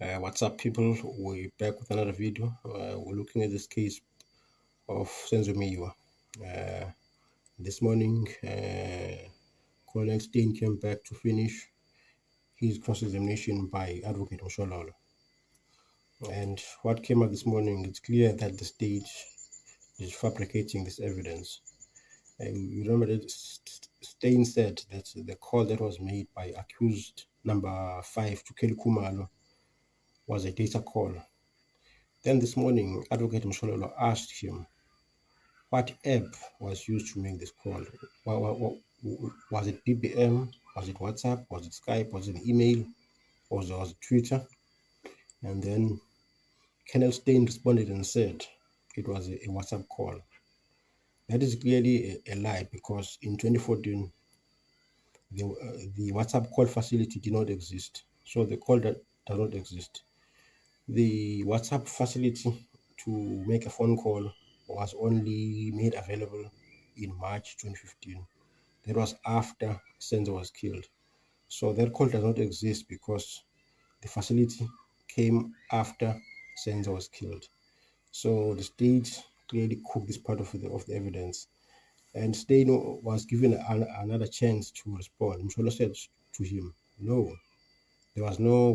What's up, people? We're back with another video. We're looking at this case of Senzo Meyiwa. Uh, this morning, Colonel Stein came back to finish his cross-examination by Advocate Mshololo. And what came out this morning, it's clear that the state is fabricating this evidence. You remember that Stein said that the call that was made by accused number 5 to Kelly Kumalo was a data call. Then this morning, Advocate Mshololo asked him what app was used to make this call. Was it BBM? Was it WhatsApp? Was it Skype? Was it email? Or was it Twitter? And then Colonel Stein responded and said it was a WhatsApp call. That is clearly a lie, because in 2014, the WhatsApp call facility did not exist. So the call that does not exist. The WhatsApp facility to make a phone call was only made available in March 2015. That was after Senzo was killed. So that call does not exist because the facility came after Senzo was killed. So the state clearly cooked this part of the evidence. And Stein was given another chance to respond. Msholo said to him, no, there was no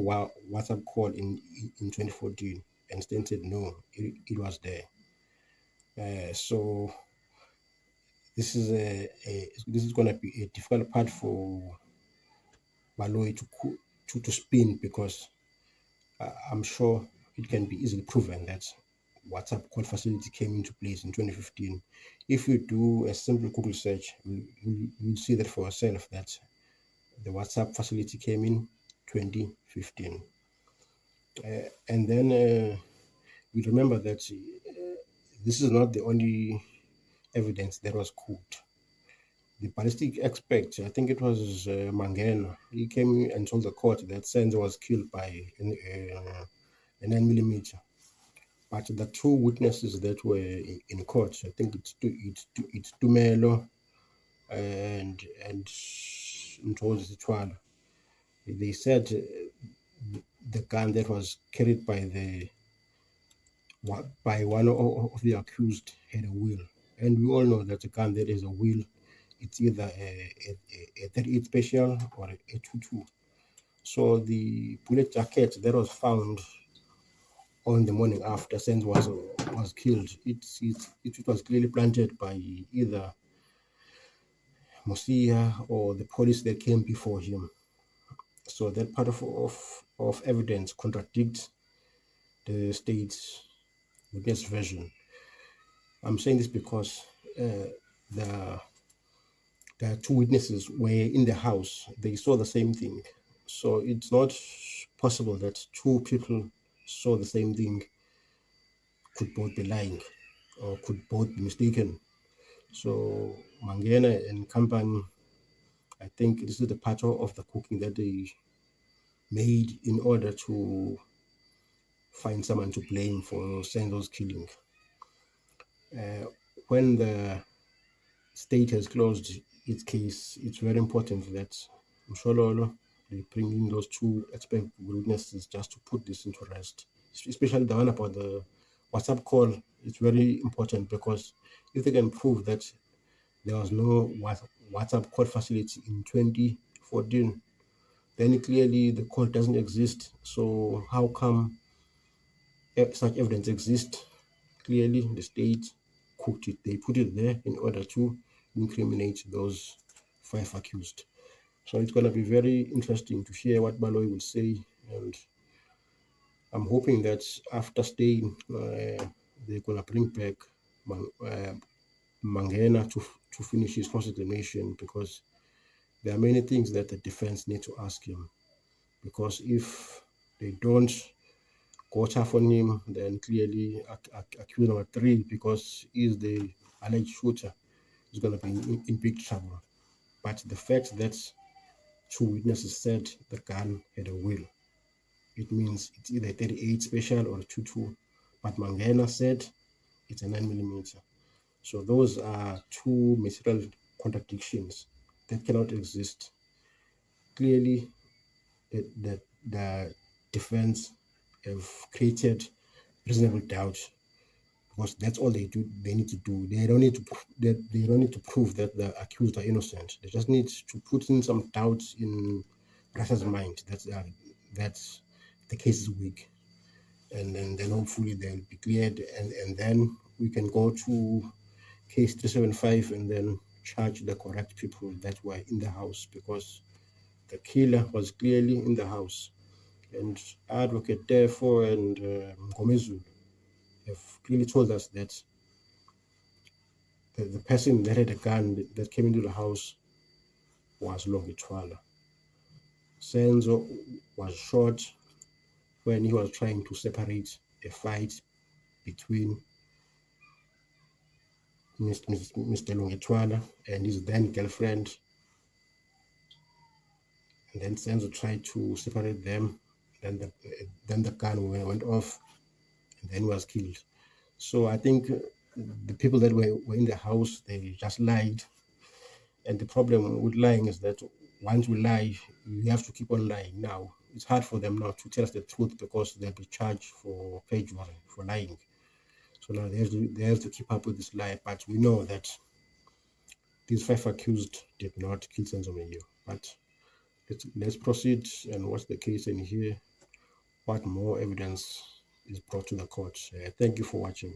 WhatsApp call in 2014. And Stein said, no, it was there. So this is going to be a difficult part for Baloyi to spin, because I'm sure it can be easily proven that WhatsApp call facility came into place in 2015. If you do a simple Google search, you'll see that for yourself that the WhatsApp facility came in 2015. And then we remember that this is not the only evidence that was cooked. The ballistic expert, I think it was Mangena, he came and told the court that Senzo was killed by a 9mm. But the two witnesses that were in court, I think it's Tumelo and Ntozi Sitwalo. They said the gun that was carried by one of the accused had a wheel, and we all know that a gun that has a wheel, it's either a 38 special or a 22. So the bullet jacket that was found on the morning after Senz was killed, it was clearly planted by either Mosia or the police that came before him. So that part of evidence contradicts the state's witness version. I'm saying this because the two witnesses were in the house. They saw the same thing. So it's not possible that two people saw the same thing could both be lying or could both be mistaken. So Mangena and company, I think this is the part of the cooking that they made in order to find someone to blame for Senzo's killing. When the state has closed its case, it's very important that Mshololo, they bring in those two expert witnesses just to put this into rest, especially the one about the WhatsApp call. It's very important, because if they can prove that there was no WhatsApp call facility in 2014, then clearly the call doesn't exist. So how come such evidence exists? Clearly the state cooked it. They put it there in order to incriminate those 5 accused. So it's going to be very interesting to hear what Baloyi will say, and I'm hoping that after staying, they're going to bring back Mangena to finish his cross-examination, because there are many things that the defense need to ask him. Because if they don't go tough on him, then clearly accused number 3, because he's the alleged shooter, is going to be in big trouble. But the fact that 2 witnesses said the gun had a wheel, it means it's either 38 special or 22. But Mangena said it's a 9mm. So those are 2 material contradictions that cannot exist. Clearly, the defense have created reasonable doubt, because that's all they need to do. They don't need to they don't need to prove that the accused are innocent. They just need to put in some doubts in Russia's mind that the case is weak, and then hopefully they'll be cleared, and then we can go to case 375 and then charge the correct people that were in the house, because the killer was clearly in the house. And Advocate therefore and Mgomezu have clearly told us that the person that had a gun that came into the house was Longitwala. Senzo was shot when he was trying to separate a fight between Mr. Longitwala and his then girlfriend. And then Senzo tried to separate them. Then the gun went off, and then he was killed. So I think the people that were in the house, they just lied. And the problem with lying is that once we lie, you have to keep on lying. Now, it's hard for them now to tell us the truth, because they'll be charged for perjury, for lying. So now they have to keep up with this lie. But we know that these 5 accused did not kill Senzo Meyiwa. But let's proceed and watch the case and hear what more evidence is brought to the court. Thank you for watching.